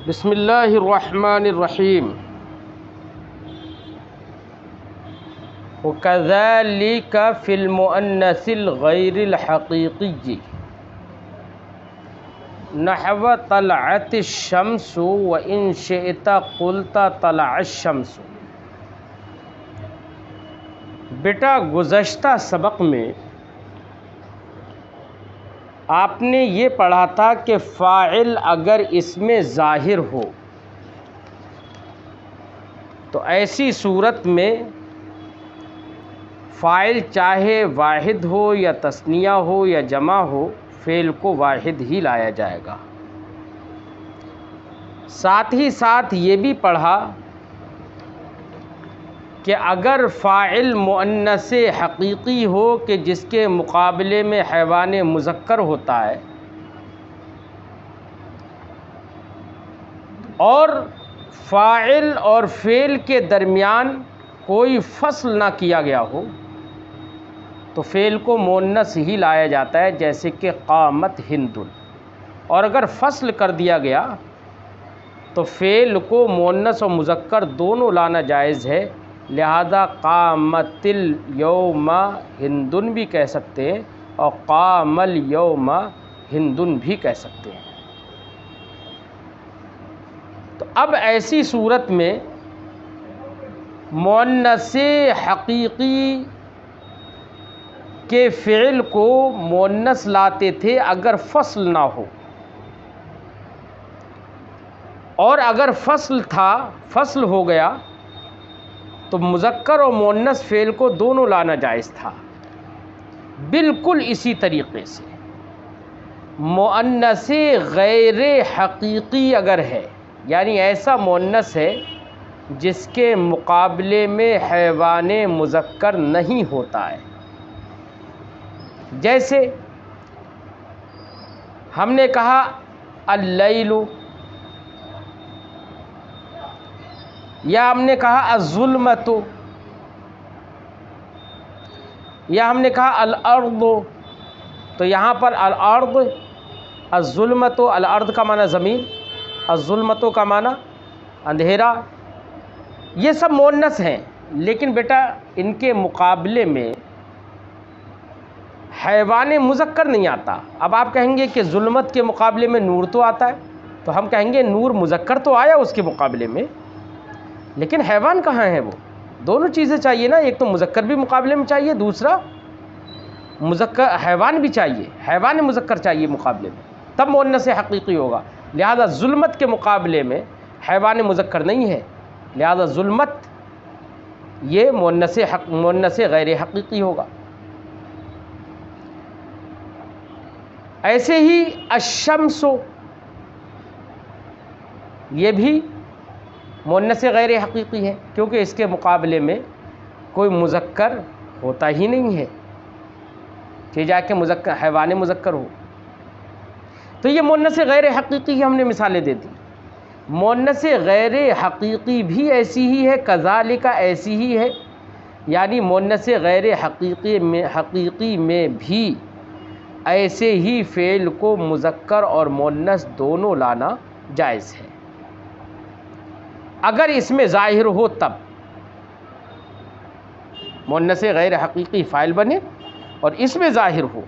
بسم اللہ الرحمن الرحیم وَكَذَلِكَ فِي الْمُؤَنَّثِ الْغَيْرِ الْحَقِيقِيِّ نحو طلعت الشمس وإن شئت قلت طلع الشمس۔ بیٹا گزشتہ سبق میں آپ نے یہ پڑھا تھا کہ فاعل اگر اس میں ظاہر ہو تو ایسی صورت میں فاعل چاہے واحد ہو یا تثنیہ ہو یا جمع ہو، فعل کو واحد ہی لایا جائے گا۔ ساتھ ہی ساتھ یہ بھی پڑھا کہ اگر فاعل مؤنث حقیقی ہو کہ جس کے مقابلے میں حیوان مذکر ہوتا ہے اور فاعل اور فعل کے درمیان کوئی فصل نہ کیا گیا ہو تو فعل کو مؤنث ہی لایا جاتا ہے، جیسے کہ قامت ہند۔ اور اگر فصل کر دیا گیا تو فعل کو مؤنث اور مذکر دونوں لانا جائز ہے، لہذا قامت الیوم ہندن بھی کہہ سکتے ہیں اور قام الیوم ہندن بھی کہہ سکتے ہیں۔ تو اب ایسی صورت میں مؤنث حقیقی کے فعل کو مؤنث لاتے تھے اگر فصل نہ ہو، اور اگر فصل تھا، فصل ہو گیا تو مذکر اور مؤنث فعل کو دونوں لانا جائز تھا۔ بالکل اسی طریقے سے مؤنث غیر حقیقی اگر ہے، یعنی ایسا مؤنث ہے جس کے مقابلے میں حیوان مذکر نہیں ہوتا ہے، جیسے ہم نے کہا اللیل، یا ہم نے کہا الظلمۃ، یا ہم نے کہا الارض، تو یہاں پر الارض، الظلمۃ، الارض کا معنی زمین، الظلمۃ کا معنی اندھیرا، یہ سب مؤنث ہیں، لیکن بیٹا ان کے مقابلے میں حیوان مذکر نہیں آتا۔ اب آپ کہیں گے کہ ظلمت کے مقابلے میں نور تو آتا ہے، تو ہم کہیں گے نور مذکر تو آیا اس کے مقابلے میں، لیکن حیوان کہاں ہے؟ وہ دونوں چیزیں چاہیے نا، ایک تو مذکر بھی مقابلے میں چاہیے، دوسرا مذکر حیوان بھی چاہیے، حیوان مذکر چاہیے مقابلے میں، تب مؤنث حقیقی ہوگا۔ لہذا ظلمت کے مقابلے میں حیوان مذکر نہیں ہے، لہذا ظلمت یہ مؤنث غیر حقیقی ہوگا۔ ایسے ہی الشمس، یہ بھی مؤنث غیر حقیقی ہے، کیونکہ اس کے مقابلے میں کوئی مذکر ہوتا ہی نہیں ہے کہ جا کے مذکر حیوان مذکر ہو، تو یہ مؤنث غیر حقیقی ہم نے مثالیں دے دی۔ مؤنث غیر حقیقی بھی ایسی ہی ہے، کذالک ایسی ہی ہے، یعنی مؤنث غیر حقیقی میں بھی ایسے ہی فعل کو مذکر اور مؤنث دونوں لانا جائز ہے، اگر اس میں ظاہر ہو تب مؤنث غیر حقیقی فاعل بنے اور اس میں ظاہر ہو،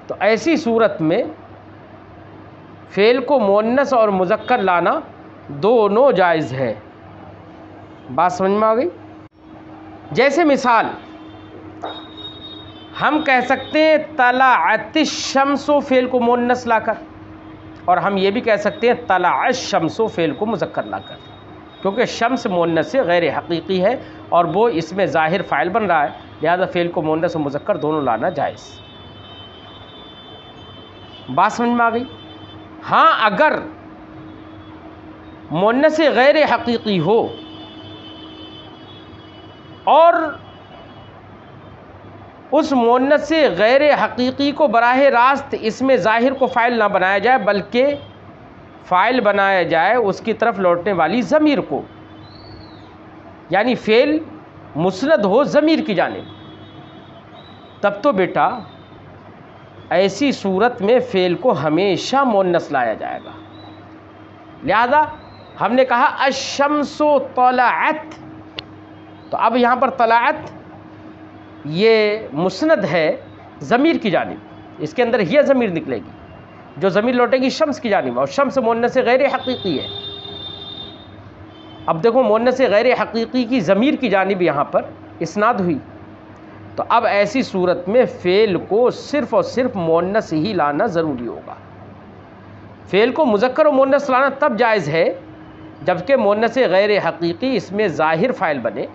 تو ایسی صورت میں فعل کو مؤنث اور مذکر لانا دونوں جائز ہے۔ بات سمجھ میں آ گئی؟ جیسے مثال ہم کہہ سکتے ہیں طلعت الشمس فعل کو مؤنث لا کر، اور ہم یہ بھی کہہ سکتے ہیں طلع الشمس فعل کو مذکر لا کر، کیونکہ شمس مؤنث غیر حقیقی ہے اور وہ اس میں ظاہر فاعل بن رہا ہے، لہذا فعل کو مؤنث و مذکر دونوں لانا جائز۔ بات سمجھ میں آ گئی؟ ہاں اگر مؤنث غیر حقیقی ہو اور اس مؤنث غیر حقیقی کو براہ راست اس میں ظاہر کو فاعل نہ بنایا جائے، بلکہ فاعل بنایا جائے اس کی طرف لوٹنے والی ضمیر کو، یعنی فعل مسند ہو ضمیر کی جانب، تب تو بیٹا ایسی صورت میں فعل کو ہمیشہ مؤنث لایا جائے گا، لہذا ہم نے کہا الشمس طلعت، تو اب یہاں پر طلعت یہ مسند ہے ضمیر کی جانب، اس کے اندر ہی ضمیر نکلے گی، جو ضمیر لوٹے گی شمس کی جانب، اور شمس مؤنث غیر حقیقی ہے۔ اب دیکھو مؤنث غیر حقیقی کی ضمیر کی جانب یہاں پر اسناد ہوئی، تو اب ایسی صورت میں فعل کو صرف اور صرف مؤنث ہی لانا ضروری ہوگا۔ فعل کو مذکر و مؤنث لانا تب جائز ہے جبکہ مؤنث غیر حقیقی اس میں ظاہر فاعل بنے،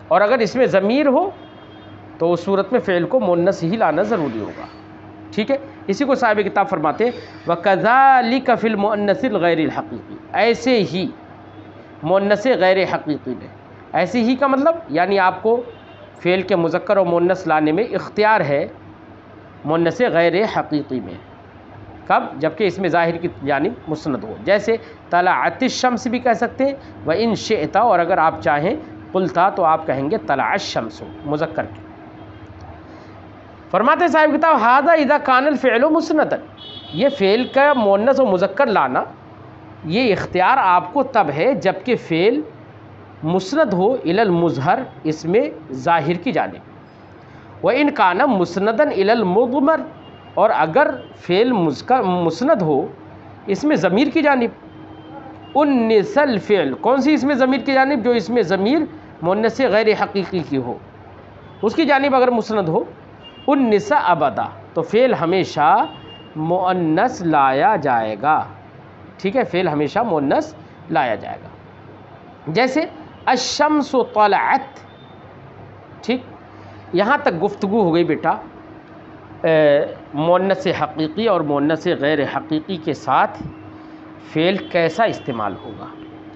اور اگر اس میں ضمیر ہو تو اس صورت میں فعل کو مؤنث ہی لانا ضروری ہوگا، ٹھیک ہے۔ اسی کو صاحب کتاب فرماتے ہیں وَكَذَلِكَ فِي الْمُؤَنَّثِ الْغَيْرِ الْحَقِيقِ، ایسے ہی مؤنث غیر حقیقی میں، ایسے ہی کا مطلب یعنی آپ کو فعل کے مذکر و مؤنث لانے میں اختیار ہے مؤنث غیر حقیقی میں، کب؟ جبکہ اس میں ظاہر کی جانب مسند ہو، جیسے طلعت الشمس بھی کہہ سکتے ہیں، وَإِن شِئْتَ، اور اگر آپ چاہیں قلتا تو آپ کہیں گے طلع الشمس مذکر کی۔ فرماتے ہیں صاحب کتاب ھذا اذا کان الفعل مسندا، یہ فعل کا مؤنث و مذکر لانا یہ اختیار آپ کو تب ہے جبکہ فعل مسند ہو الی المظہر، اس میں ظاہر کی جانب، وَإِن کان مسندا الی المضمر، اور اگر فعل مسند ہو اس میں ضمیر کی جانب، انس الفعل، کون سی اس میں ضمیر کی جانب؟ جو اس میں ضمیر مؤنث غیر حقیقی کی ہو اس کی جانب اگر مسند ہو، انس ابدا، تو فعل ہمیشہ مؤنث لایا جائے گا، ٹھیک ہے، فعل ہمیشہ مؤنث لایا جائے گا، جیسے الشمس طلعت، ٹھیک۔ یہاں تک گفتگو ہو گئی بیٹا مؤنث حقیقی اور مؤنث غیر حقیقی کے ساتھ فعل کیسا استعمال ہوگا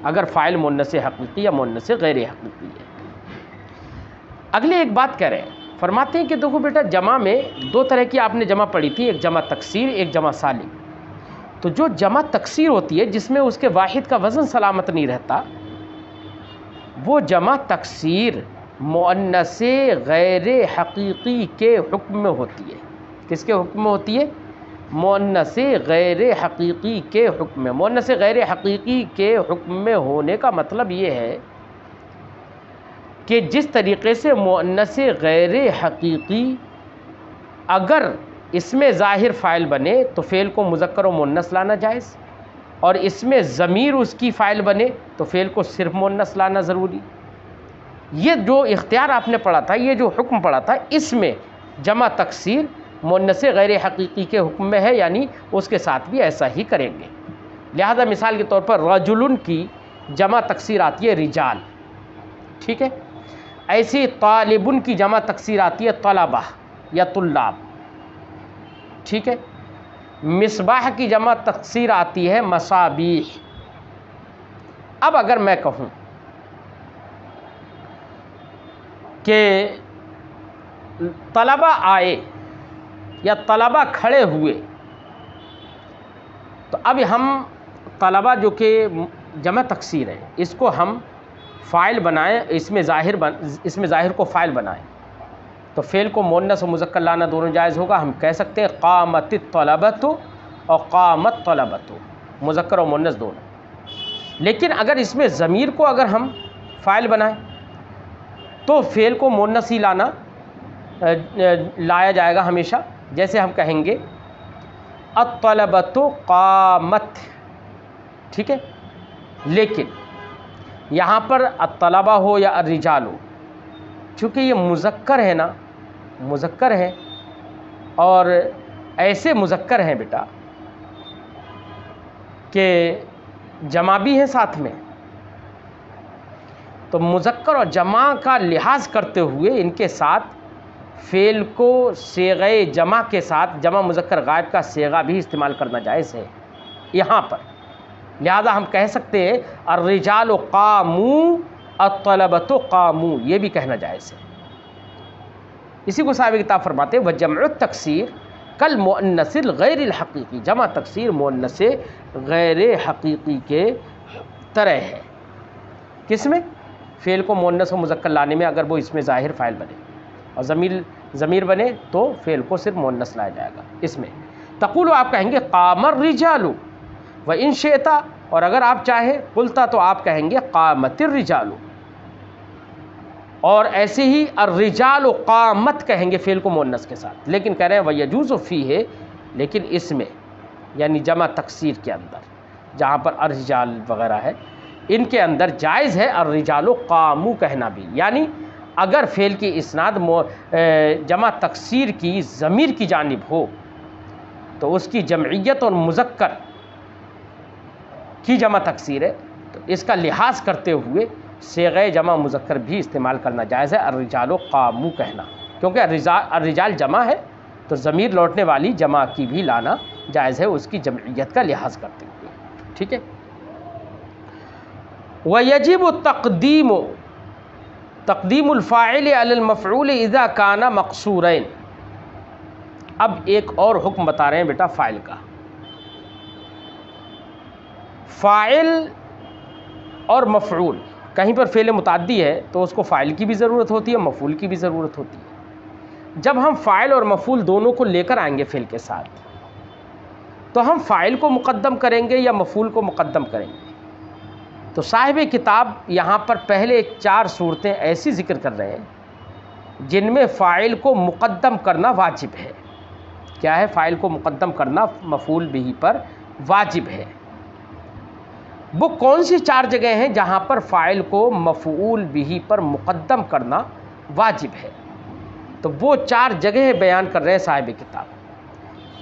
اگر فاعل مؤنث حقیقی یا مؤنث غیر حقیقی ہے۔ اگلے ایک بات کہہ رہے ہیں، فرماتے ہیں کہ دیکھو بیٹا جمع میں دو طرح کی آپ نے جمع پڑھی تھی، ایک جمع تکسیر، ایک جمع سالم۔ تو جو جمع تکسیر ہوتی ہے جس میں اس کے واحد کا وزن سلامت نہیں رہتا، وہ جمع تکسیر مؤنث غیر حقیقی کے حکم میں ہوتی ہے۔ کس کے حکم میں ہوتی ہے؟ مؤنث غیر حقیقی کے حکم میں۔ مؤنث غیر حقیقی کے حکم میں ہونے کا مطلب یہ ہے کہ جس طریقے سے مؤنث غیر حقیقی اگر اس میں ظاہر فاعل بنے تو فعل کو مذکر و مؤنث لانا جائز، اور اس میں ضمیر اس کی فاعل بنے تو فعل کو صرف مؤنث لانا ضروری۔ یہ جو اختیار آپ نے پڑھا تھا، یہ جو حکم پڑھا تھا، اس میں جمع تکسیر مؤنث غیر حقیقی کے حکم میں ہے، یعنی اس کے ساتھ بھی ایسا ہی کریں گے۔ لہذا مثال کے طور پر رجل کی جمع تکسیر آتی ہے رجال، ٹھیک ہے، ایسی طالب کی جمع تکسیر آتی ہے طلبہ یا طلاب، ٹھیک ہے، مصباح کی جمع تکسیر آتی ہے مصابیح۔ اب اگر میں کہوں کہ طلبہ آئے یا طلبہ کھڑے ہوئے، تو اب ہم طلبہ جو کہ جمع تکسیر ہے اس کو ہم فاعل بنائیں، اس میں ظاہر کو فاعل بنائیں، تو فعل کو مؤنث و مذکر لانا دونوں جائز ہوگا۔ ہم کہہ سکتے ہیں قامت الطلبۃ اور قامت طلبۃ، مذکر و مؤنث دونوں۔ لیکن اگر اس میں ضمیر کو اگر ہم فاعل بنائیں تو فعل کو مؤنث ہی لایا جائے گا ہمیشہ، جیسے ہم کہیں گے الطلبۃ قامت، ٹھیک ہے۔ لیکن یہاں پر الطلبہ ہو یا الرجال ہو، چونکہ یہ مذکر ہے نا، مذکر ہے، اور ایسے مذکر ہیں بیٹا کہ جمع بھی ہیں ساتھ میں، تو مذکر اور جمع کا لحاظ کرتے ہوئے ان کے ساتھ فعل کو صیغہ جمع کے ساتھ جمع مذکر غائب کا صیغہ بھی استعمال کرنا جائز ہے یہاں پر۔ لہذا ہم کہہ سکتے ہیں الرجال قاموا الطلبۃ قاموا، یہ بھی کہنا جائز ہے۔ اسی کو صاحب کتاب فرماتے ہیں وجمع التکسیر کالمؤنث الغیر الحقیقی، جمع تکسیر مؤنث غیر حقیقی کے طرح ہے۔ کس میں؟ فعل کو مؤنث و مذکر لانے میں، اگر وہ اس میں ظاہر فاعل بنے اور ضمیر بنے تو فعل کو صرف مؤنث لایا جائے گا۔ اس میں تقول آپ کہیں گے قام الرجال، وَإِن شِئْتَ اور اگر آپ چاہیں قلتا تو آپ کہیں گے قامت الرجال، اور ایسے ہی الرجال قامت کہیں گے فعل کو مؤنث کے ساتھ، لیکن کہہ رہے ہیں وَيَجُوزُ فِيهِ، لیکن اس میں یعنی جمع تکسیر کے اندر جہاں پر الرجال وغیرہ ہے ان کے اندر جائز ہے الرجال قاموا کہنا بھی، یعنی اگر فعل کی اسناد جمع تکسیر کی ضمیر کی جانب ہو تو اس کی جمعیت اور مذکر کی جمع تکسیر ہے تو اس کا لحاظ کرتے ہوئے صیغہ جمع مذکر بھی استعمال کرنا جائز ہے الرجال قاموا کہنا، کیونکہ الرجال جمع ہے تو ضمیر لوٹنے والی جمع کی بھی لانا جائز ہے اس کی جمعیت کا لحاظ کرتے ہوئے، ٹھیک ہے۔ وَيَجِبُ تقدیم الفاعل علی المفعول اذا کان مقصورین، اب ایک اور حکم بتا رہے ہیں بیٹا فاعل کا۔ فاعل اور مفعول کہیں پر فعل متعدی ہے تو اس کو فاعل کی بھی ضرورت ہوتی ہے، مفعول کی بھی ضرورت ہوتی ہے۔ جب ہم فاعل اور مفعول دونوں کو لے کر آئیں گے فعل کے ساتھ تو ہم فاعل کو مقدم کریں گے یا مفعول کو مقدم کریں گے؟ تو صاحب کتاب یہاں پر پہلے 4 صورتیں ایسی ذکر کر رہے ہیں جن میں فاعل کو مقدم کرنا واجب ہے۔ کیا ہے؟ فاعل کو مقدم کرنا مفعول بھی پر واجب ہے۔ وہ کون سی 4 جگہیں ہیں جہاں پر فاعل کو مفعول بھی پر مقدم کرنا واجب ہے؟ تو وہ 4 جگہیں بیان کر رہے ہیں صاحب کتاب۔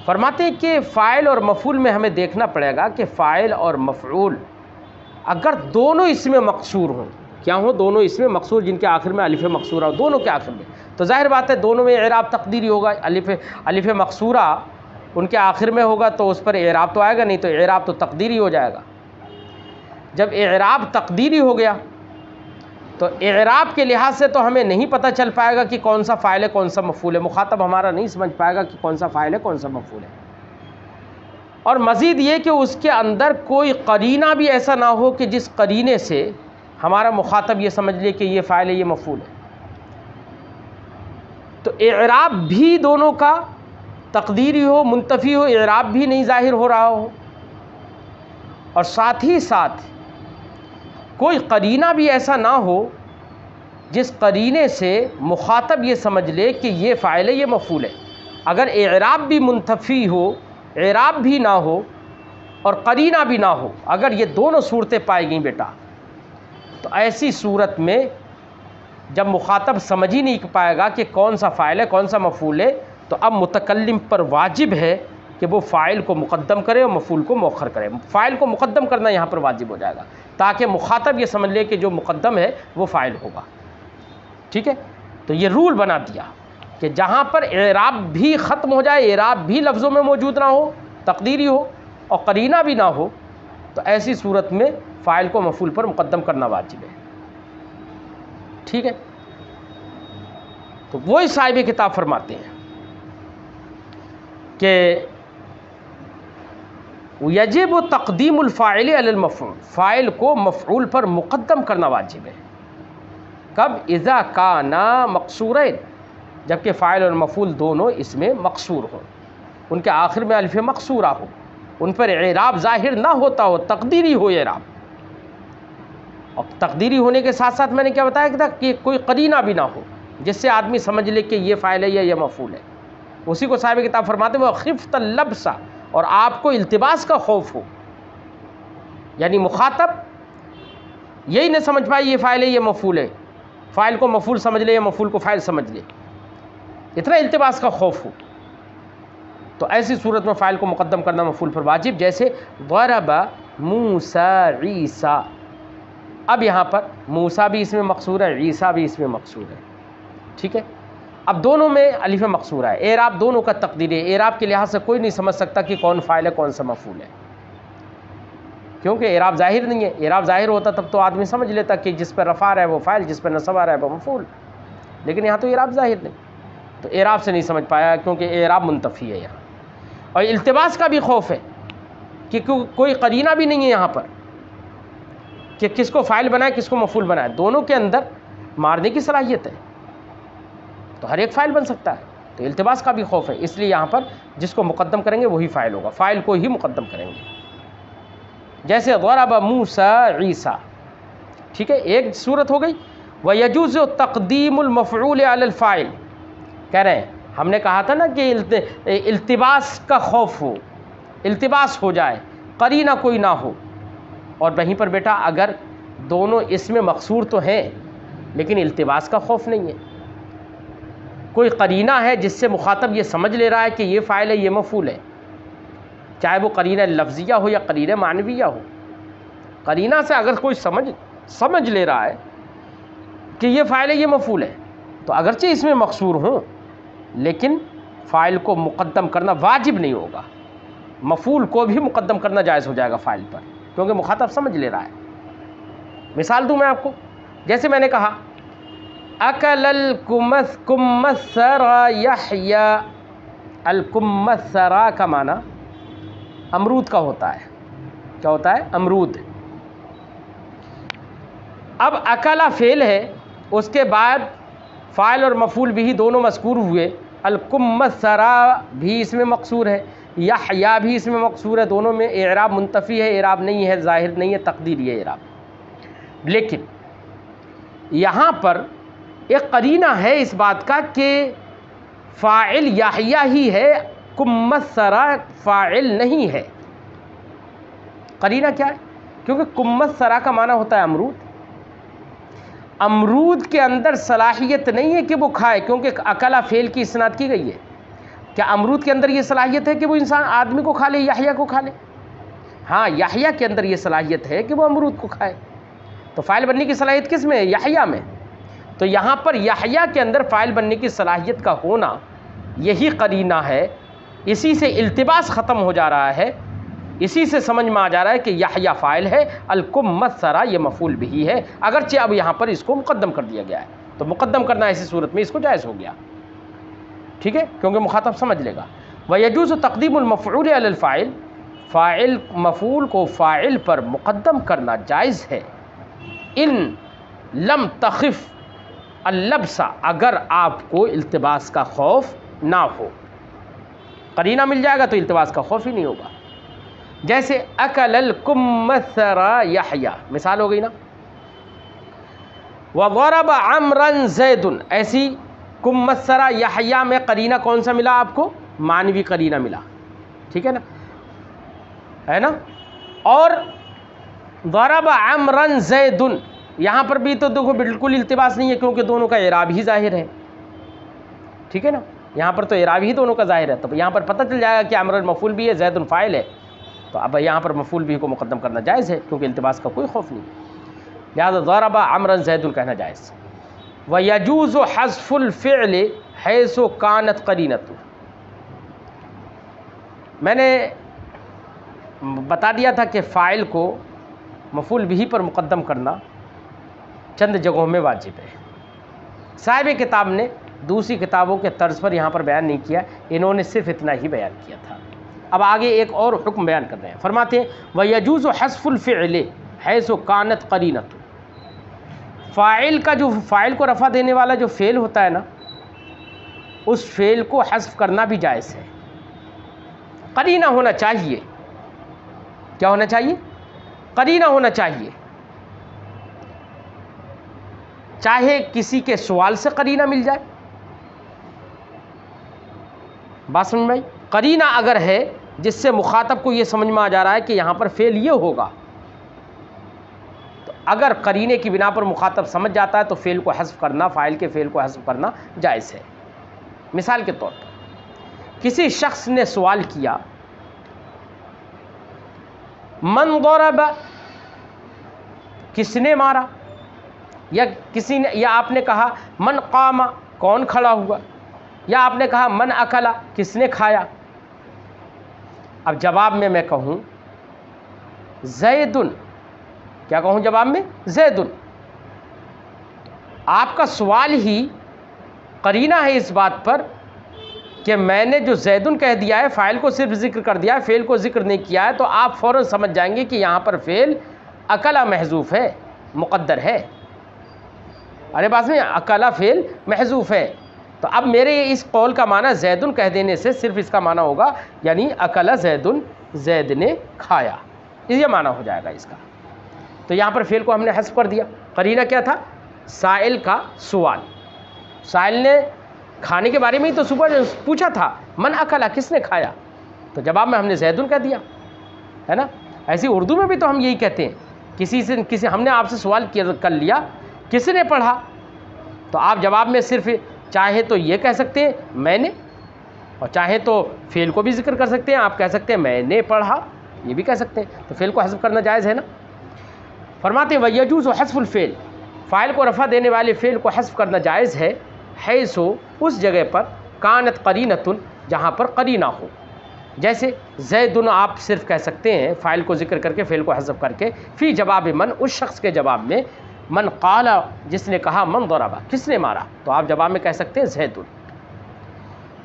فرماتے ہیں کہ فاعل اور مفعول میں ہمیں دیکھنا پڑے گا کہ فاعل اور مفعول اگر دونوں اس میں مقصور ہوں، کیا ہوں؟ دونوں اس میں مقصور، جن کے آخر میں الف مقصورہ ہو، دونوں کے آخر میں، تو ظاہر بات ہے دونوں میں اعراب تقدیری ہوگا۔ الف مقصورہ ان کے آخر میں ہوگا تو اس پر اعراب تو آئے گا نہیں، تو اعراب تو تقدیری ہو جائے گا۔ جب اعراب تقدیری ہو گیا تو اعراب کے لحاظ سے تو ہمیں نہیں پتہ چل پائے گا کہ کون سا فاعل ہے کون سا مفعول ہے، مخاطب ہمارا نہیں سمجھ پائے گا کہ کون سا فاعل ہے کون سا مفعول ہے۔ اور مزید یہ کہ اس کے اندر کوئی قرینہ بھی ایسا نہ ہو کہ جس قرینے سے ہمارا مخاطب یہ سمجھ لے کہ یہ فاعل ہے یہ مفعول ہے۔ تو اعراب بھی دونوں کا تقدیری ہو، منتفی ہو، اعراب بھی نہیں ظاہر ہو رہا ہو، اور ساتھ ہی ساتھ کوئی قرینہ بھی ایسا نہ ہو جس قرینے سے مخاطب یہ سمجھ لے کہ یہ فاعل ہے یہ مفعول ہے۔ اگر اعراب بھی منتفی ہو، اعراب بھی نہ ہو اور قرینہ بھی نہ ہو، اگر یہ دونوں صورتیں پائی گئیں بیٹا تو ایسی صورت میں جب مخاطب سمجھ ہی نہیں پائے گا کہ کون سا فاعل ہے کون سا مفعول ہے، تو اب متکلم پر واجب ہے کہ وہ فاعل کو مقدم کرے اور مفعول کو مؤخر کرے۔ فاعل کو مقدم کرنا یہاں پر واجب ہو جائے گا تاکہ مخاطب یہ سمجھ لے کہ جو مقدم ہے وہ فاعل ہوگا، ٹھیک ہے۔ تو یہ رول بنا دیا کہ جہاں پر اعراب بھی ختم ہو جائے، اعراب بھی لفظوں میں موجود نہ ہو، تقدیری ہو اور قرینہ بھی نہ ہو، تو ایسی صورت میں فاعل کو مفعول پر مقدم کرنا واجب ہے، ٹھیک ہے۔ تو وہی صاحب کتاب فرماتے ہیں کہ یجب تقدیم الفاعل علی المفعول، فاعل کو مفعول پر مقدم کرنا واجب ہے۔ کب؟ اذا کانا مقصورین، جبکہ فاعل اور مفعول دونوں اس میں مقصور ہوں، ان کے آخر میں الف مقصورہ ہو، ان پر اعراب ظاہر نہ ہوتا ہو، تقدیری ہو اعراب، اور تقدیری ہونے کے ساتھ ساتھ میں نے کیا بتایا کہ کوئی قرینہ بھی نہ ہو جس سے آدمی سمجھ لے کہ یہ فاعل ہے یا یہ مفعول ہے۔ اسی کو صاحب کتاب فرماتے ہیں وہ خفت اللبس، اور آپ کو التباس کا خوف ہو، یعنی مخاطب یہی نہ سمجھ پائے یہ فاعل ہے یہ مفعول ہے، فاعل کو مفعول سمجھ لے یا مفعول کو فاعل سمجھ لے، اتنا التباس کا خوف ہو، تو ایسی صورت میں فاعل کو مقدم کرنا مفعول پر واجب، جیسے ضرب موسیٰ عیسیٰ۔ اب یہاں پر موسیٰ بھی اس میں مقصور ہے، عیسیٰ بھی اس میں مقصور ہے، ٹھیک ہے۔ اب دونوں میں الف مقصورہ ہے، اعراب دونوں کا تقدیری ہے، اعراب کے لحاظ سے کوئی نہیں سمجھ سکتا کہ کون فاعل ہے کون سا مفعول ہے، کیونکہ اعراب ظاہر نہیں ہے۔ اعراب ظاہر ہوتا تب تو آدمی سمجھ لیتا کہ جس پہ رفع رہا ہے وہ فاعل، جس پہ نصب آ رہا ہے وہ مفعول، لیکن یہاں تو اعراب ظاہر نہیں، تو اعراب سے نہیں سمجھ پایا کیونکہ اعراب منتفی ہے یہاں، اور التباس کا بھی خوف ہے کہ کوئی قرینہ بھی نہیں ہے یہاں پر کہ کس کو فاعل بنائے کس کو مفعول بنائے، دونوں کے اندر مارنے کی صلاحیت ہے، تو ہر ایک فاعل بن سکتا ہے، تو التباس کا بھی خوف ہے، اس لیے یہاں پر جس کو مقدم کریں گے وہی فاعل ہوگا، فاعل کو ہی مقدم کریں گے، جیسے ضرب موسیٰ عیسیٰ، ٹھیک ہے، ایک صورت ہو گئی۔ وَيَجُوزُ تَقْدِيمُ الْمَفْعُولِ عَلَى الْفَاعِلِ، کہہ رہے ہیں ہم نے کہا تھا نا کہ التباس کا خوف ہو، التباس ہو جائے، قرینہ کوئی نہ ہو، اور وہیں پر بیٹا اگر دونوں اس میں مقصور تو ہیں لیکن التباس کا خوف نہیں ہے، کوئی قرینہ ہے جس سے مخاطب یہ سمجھ لے رہا ہے کہ یہ فاعل ہے یہ مفعول ہے، چاہے وہ قرینہ لفظیہ ہو یا قرینہ معنویہ ہو، قرینہ سے اگر کوئی سمجھ لے رہا ہے کہ یہ فاعل ہے یہ مفعول ہے، تو اگرچہ اس میں مقصور ہوں لیکن فاعل کو مقدم کرنا واجب نہیں ہوگا، مفعول کو بھی مقدم کرنا جائز ہو جائے گا فاعل پر، کیونکہ مخاطب سمجھ لے رہا ہے۔ مثال دوں میں آپ کو، جیسے میں نے کہا اکل الکمثر یحییٰ، الکمثر کا معنی امرود کا ہوتا ہے، کیا ہوتا ہے؟ امرود۔ اب اکلا فعل ہے، اس کے بعد فاعل اور مفعول بھی دونوں مذکور ہوئے، الکمثر بھی اس میں مقصور ہے، یحییٰ بھی اس میں مقصور ہے، دونوں میں اعراب منتفی ہے، اعراب نہیں ہے، ظاہر نہیں ہے، تقدیری ہے اعراب۔ لیکن یہاں پر ایک قرینہ ہے اس بات کا کہ فاعل یحییٰ ہی ہے، کمثر فاعل نہیں ہے۔ قرینہ کیا ہے؟ کیونکہ کمثر کا معنی ہوتا ہے امرود، امرود کے اندر صلاحیت نہیں ہے کہ وہ کھائے، کیونکہ اکلا فعل کی اسناد کی گئی ہے۔ کیا امرود کے اندر یہ صلاحیت ہے کہ وہ انسان آدمی کو کھا لے، یحییٰ کو کھا لے؟ ہاں، یحییٰ کے اندر یہ صلاحیت ہے کہ وہ امرود کو کھائے، تو فاعل بننے کی صلاحیت کس میں ہے؟ یحییٰ میں۔ تو یہاں پر یحییٰ کے اندر فاعل بننے کی صلاحیت کا ہونا یہی قرینہ ہے، اسی سے التباس ختم ہو جا رہا ہے، اسی سے سمجھ میں آ جا رہا ہے کہ یحییٰ فاعل ہے، الکمثر یہ مفعول بھی ہے، اگرچہ اب یہاں پر اس کو مقدم کر دیا گیا ہے، تو مقدم کرنا ایسی صورت میں اس کو جائز ہو گیا، ٹھیک ہے، کیونکہ مخاطب سمجھ لے گا۔ وَيَجُوزُ تَقْدِيمُ الْمَفْعُولِ عَلَى الْفَاعِلِ، فاعل مفعول کو فاعل پر مقدم کرنا جائز ہے، ان لم تخف اللبس، اگر آپ کو التباس کا خوف نہ ہو، قرینہ مل جائے گا تو التباس کا خوف ہی نہیں ہوگا۔ جیسے اکل الکمثر یحییٰ، مثال ہو گئی نا۔ وضرب عمرا زید، ایسی کمثر یحییٰ میں قرینہ کون سا ملا آپ کو؟ معنوی قرینہ ملا، ٹھیک ہے نا، ہے نا۔ اور ضرب عمرا زید، یہاں پر بھی تو دیکھو بالکل التباس نہیں ہے، کیونکہ دونوں کا اعراب ہی ظاہر ہے، ٹھیک ہے نا، یہاں پر تو اعراب ہی دونوں کا ظاہر ہے، تو یہاں پر پتہ چل جائے گا کہ عمر مفعول بھی ہے، زید فاعل ہے، تو اب یہاں پر مفعول بھی کو مقدم کرنا جائز ہے، کیونکہ التباس کا کوئی خوف نہیں، لہذا ضرب عمرا زید کہنا جائز۔ وَيَجُوزُ حَذْفُ الْفِعْلِ حَيْثُ كَانَتْ قَرِينَةُ، میں نے بتا دیا تھا کہ فاعل کو مفعول بھی پر مقدم کرنا چند جگہوں میں واجب ہے، صاحب کتاب نے دوسری کتابوں کے طرز پر یہاں پر بیان نہیں کیا، انہوں نے صرف اتنا ہی بیان کیا تھا۔ اب آگے ایک اور حکم بیان کر رہے ہیں، فرماتے ہیں وَيَجُوزُ حَذْفُ الْفِعْلِ حَيْثُ كَانَتْ قَرِينَةُ، فاعل کا جو فاعل کو رفع دینے والا جو فعل ہوتا ہے نا، اس فعل کو حذف کرنا بھی جائز ہے، قرینہ ہونا چاہیے، کیا ہونا چاہیے؟ قرینہ ہونا چاہیے، چاہے کسی کے سوال سے قرینہ مل جائے، بات سمجھ میں آئی؟ قرینہ اگر ہے جس سے مخاطب کو یہ سمجھ میں آ جا رہا ہے کہ یہاں پر فعل یہ ہوگا، تو اگر قرینے کی بنا پر مخاطب سمجھ جاتا ہے تو فعل کو حذف کرنا، فاعل کے فعل کو حذف کرنا جائز ہے۔ مثال کے طور پر کسی شخص نے سوال کیا من ضرب، کس نے مارا، یا کسی نے، یا آپ نے کہا من قام، کون کھڑا ہوا، یا آپ نے کہا من اکلا، کس نے کھایا۔ اب جواب میں کہوں زید، کیا کہوں جواب میں؟ زید، آپ کا سوال ہی قرینہ ہے اس بات پر کہ میں نے جو زیدن کہہ دیا ہے، فاعل کو صرف ذکر کر دیا ہے، فعل کو ذکر نہیں کیا ہے، تو آپ فوراً سمجھ جائیں گے کہ یہاں پر فعل اکلا محذوف ہے، مقدر ہے۔ ارے بات میں اکلا فعل محذوف ہے، تو اب میرے اس قول کا معنی زیدن کہہ دینے سے صرف اس کا معنی ہوگا یعنی اکلا زیدن، زید نے کھایا، یہ معنی ہو جائے گا اس کا۔ تو یہاں پر فعل کو ہم نے حذف کر دیا۔ قرینہ کیا تھا؟ سائل کا سوال، سائل نے کھانے کے بارے میں ہی تو صبح پوچھا تھا، من اکلا، کس نے کھایا، تو جواب میں ہم نے زیدن کہہ دیا، ہے نا۔ ایسی اردو میں بھی تو ہم یہی کہتے ہیں، کسی ہم نے آپ سے سوال کر لیا، کس نے پڑھا، تو آپ جواب میں صرف چاہے تو یہ کہہ سکتے ہیں میں نے، اور چاہے تو فعل کو بھی ذکر کر سکتے ہیں، آپ کہہ سکتے ہیں میں نے پڑھا، یہ بھی کہہ سکتے ہیں، تو فعل کو حذف کرنا جائز ہے نا۔ فرماتے ہیں وَيَجُوزُ حذف الفعل، فاعل کو رفع دینے والے فعل کو حذف کرنا جائز ہے، حیث، اس جگہ پر، کانت قرینۃ، جہاں پر قرینہ ہو، جیسے زیدن آپ صرف کہہ سکتے ہیں فاعل کو ذکر کر کے فعل کو حذف کر کے، فی جواب من، اس شخص کے جواب میں، من قال، جس نے کہا من ضربا، کس نے مارا، تو آپ جواب میں کہہ سکتے ہیں زیدن۔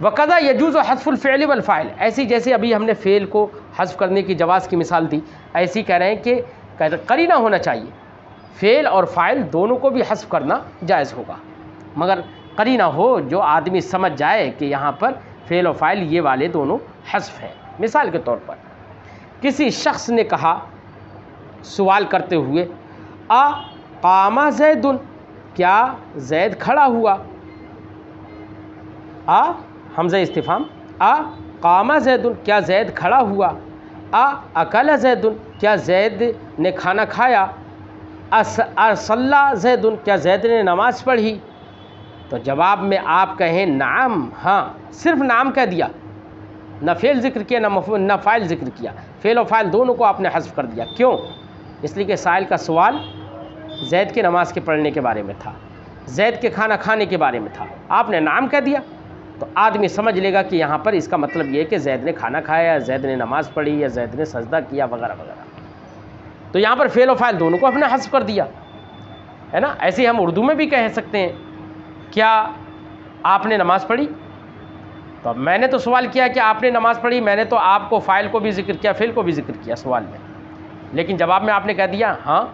وقضا یجوز حذف الفعل والفاعل، ایسی جیسے ابھی ہم نے فعل کو حذف کرنے کی جواز کی مثال دی، ایسی کہہ رہے ہیں کہ قرینہ ہونا چاہیے، فعل اور فاعل دونوں کو بھی حذف کرنا جائز ہوگا، مگر قرینہ ہو جو آدمی سمجھ جائے کہ یہاں پر فعل و فاعل یہ والے دونوں حذف ہیں۔ مثال کے طور پر کسی شخص نے کہا سوال کرتے ہوئے، قام زید، کیا زید کھڑا ہوا، حمزہ استفہام، قام زید، کیا زید کھڑا ہوا، اکل زید، کیا زید نے کھانا کھایا، صلی زید، کیا زید نے نماز پڑھی، تو جواب میں آپ کہیں نعم، ہاں، صرف نعم کہہ دیا، نہ فعل ذکر کیا نہ فاعل ذکر کیا، فعل و فاعل دونوں کو آپ نے حذف کر دیا۔ کیوں؟ اس لیے کہ سائل کا سوال زید کے نماز کے پڑھنے کے بارے میں تھا، زید کے کھانا کھانے کے بارے میں تھا، آپ نے نعم کہہ دیا تو آدمی سمجھ لے گا کہ یہاں پر اس کا مطلب یہ ہے کہ زید نے کھانا کھایا، یا زید نے نماز پڑھی، یا زید نے سجدہ کیا، وغیرہ وغیرہ، تو یہاں پر فعل و فاعل دونوں کو ہم نے حذف کر دیا، ہے نا۔ ایسے ہم اردو میں بھی کہہ سکتے ہیں، کیا آپ نے نماز پڑھی، تو میں نے تو سوال کیا کہ آپ نے نماز پڑھی، میں نے تو آپ کو فاعل کو بھی ذکر کیا، فعل کو بھی ذکر کیا سوال میں، لیکن جواب میں آپ نے کہہ دیا ہاں،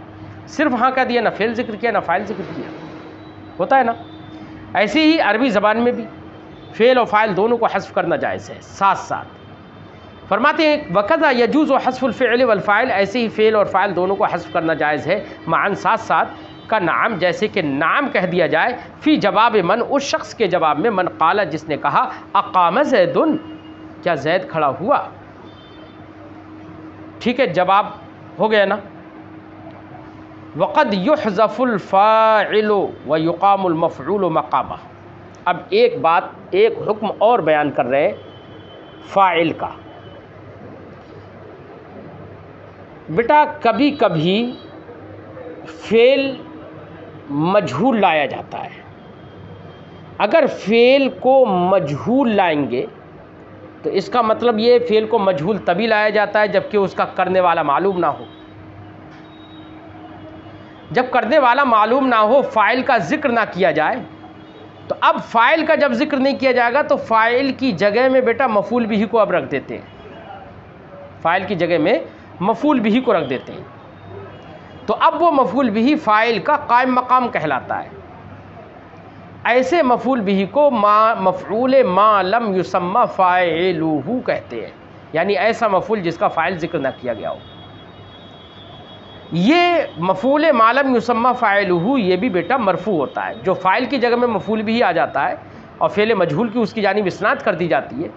صرف ہاں کہہ دیا، نہ فعل ذکر کیا نہ فاعل ذکر کیا، ہوتا ہے نا۔ ایسے ہی عربی زبان میں بھی فعل و فاعل دونوں کو حذف کرنا جائز ہے ساتھ ساتھ۔ فرماتے ہیں وَقَذَا يَجُوزُ حذف الفعل والفاعل، ایسے ہی فعل اور فاعل دونوں کو حذف کرنا جائز ہے، معاً ساتھ ساتھ، کا نعم، جیسے کہ نعم کہہ دیا جائے، فی جواب من، اس شخص کے جواب میں، من قال، جس نے کہا اقام زید، کیا زید کھڑا ہوا، ٹھیک ہے، جواب ہو گیا نا۔ وقد يحذف الفاعل ويقام المفعول مقامہ، اب ایک حکم اور بیان کر رہے ہیں فاعل کا۔ بیٹا کبھی کبھی فعل مجہول لایا جاتا ہے، اگر فعل کو مجہول لائیں گے تو اس کا مطلب یہ فعل کو مجہول تبھی لایا جاتا ہے جبکہ اس کا کرنے والا معلوم نہ ہو، جب کرنے والا معلوم نہ ہو، فاعل کا ذکر نہ کیا جائے، تو اب فاعل کا جب ذکر نہیں کیا جائے گا تو فاعل کی جگہ میں بیٹا مفعول بھی کو اب رکھ دیتے ہیں، فاعل کی جگہ میں مفعول بھی کو رکھ دیتے ہیں، تو اب وہ مفعول بھی فاعل کا قائم مقام کہلاتا ہے۔ ایسے مفعول بھی کو مفعول ما لم یسمى فاعلہ کہتے ہیں، یعنی ایسا مفعول جس کا فاعل ذکر نہ کیا گیا ہو۔ یہ مفعول ما لم یسمى فاعلہ یہ بھی بیٹا مرفوع ہوتا ہے، جو فاعل کی جگہ میں مفعول بھی آ جاتا ہے اور فعل مجہول کی اس کی جانب اسناد کر دی جاتی ہے،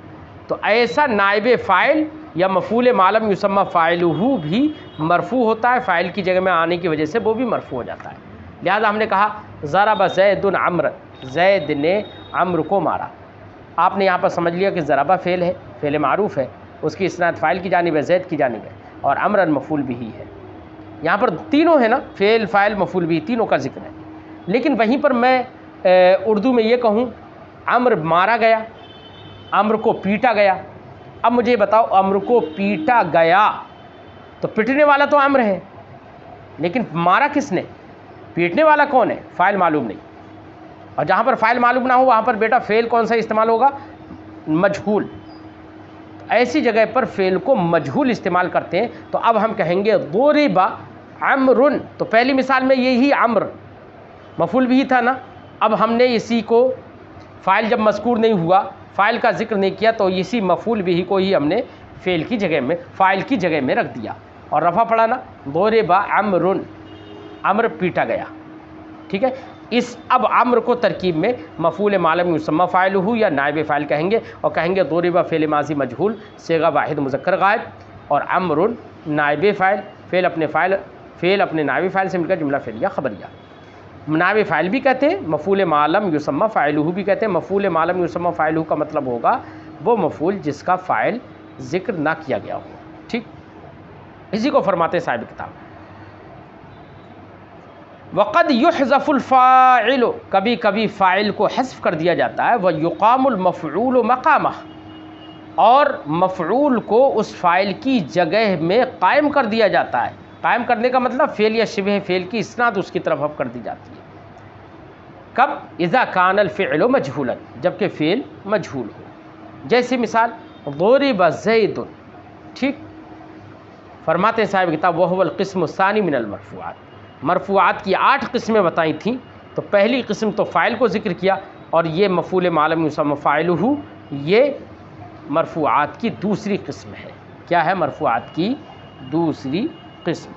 تو ایسا نائب فاعل یا مفعول ما لم یسمى فاعلہ بھی مرفوع ہوتا ہے، فاعل کی جگہ میں آنے کی وجہ سے وہ بھی مرفوع ہو جاتا ہے۔ لہذا ہم نے کہا ضرب زید عمرا، زید نے عمرو کو مارا، آپ نے یہاں پر سمجھ لیا کہ ضربہ فعل ہے، فعل معروف ہے، اس کی اسناد فاعل کی جانب ہے، زید کی جانب ہے، اور عمرا مفعول بھی ہے۔ یہاں پر تینوں ہے نا، فعل فاعل مفعول بھی، تینوں کا ذکر ہے، لیکن وہیں پر میں اردو میں یہ کہوں عمرو مارا گیا، عمرو کو پیٹا گیا، اب مجھے بتاؤ عمرو کو پیٹا گیا تو پٹنے والا تو عمرو ہے، لیکن مارا کس نے، پیٹنے والا کون ہے، فاعل معلوم نہیں، اور جہاں پر فاعل معلوم نہ ہو وہاں پر بیٹا فعل کون سا استعمال ہوگا، مجہول، ایسی جگہ پر فعل کو مجہول استعمال کرتے ہیں، تو اب ہم کہیں گے ضرب عمرو، تو پہلی مثال میں یہی عمرو مفعول بھی تھا نا، اب ہم نے اسی کو فاعل جب مذکور نہیں ہوا، فاعل کا ذکر نہیں کیا، تو اسی مفعول بھی کو ہی ہم نے فعل کی جگہ میں، فاعل کی جگہ میں رکھ دیا، اور رفع پڑھا نا، ضرب عمر، عمر پیٹا گیا، ٹھیک ہے۔ اس اب عمر کو ترکیب میں مفعول ما لم یسمی فاعلہ یا نائب فاعل کہیں گے، اور کہیں گے ضرب فعل ماضی مجہول صیغہ واحد مذکر غائب، اور عمر نائب فاعل، فعل اپنے نائب فاعل سے مل کر جملہ فعلیہ خبریہ۔ نائب فاعل بھی کہتے ہیں، مفعول ما لم یسمی فاعلہ بھی کہتے ہیں۔ مفعول ما لم یسمی فاعلہ کا مطلب ہوگا وہ مفعول جس کا فاعل ذکر نہ کیا گیا ہو، ٹھیک۔ اسی کو فرماتے صاحب کتاب وقد یحذف الفاعل، کبھی کبھی فاعل کو حذف کر دیا جاتا ہے، ویقام المفعول مقامہ، اور مفعول کو اس فاعل کی جگہ میں قائم کر دیا جاتا ہے۔ قائم کرنے کا مطلب فعل یا شبہ فعل کی اسناد اس کی طرف اب کر دی جاتی ہے۔ کب؟ اذا کان الفعل مجہولا، جبکہ فعل مجہول ہو۔ جیسی مثال ضرب زید، ٹھیک۔ فرماتے ہیں صاحب کتاب وہو القسم الثانی من المرفوعات، مرفوعات کی 8 قسمیں بتائی تھیں، تو پہلی قسم تو فاعل کو ذکر کیا، اور یہ مفعول ما لم یسمی فاعلہ یہ مرفوعات کی دوسری قسم ہے۔ کیا ہے؟ مرفوعات کی دوسری قسم۔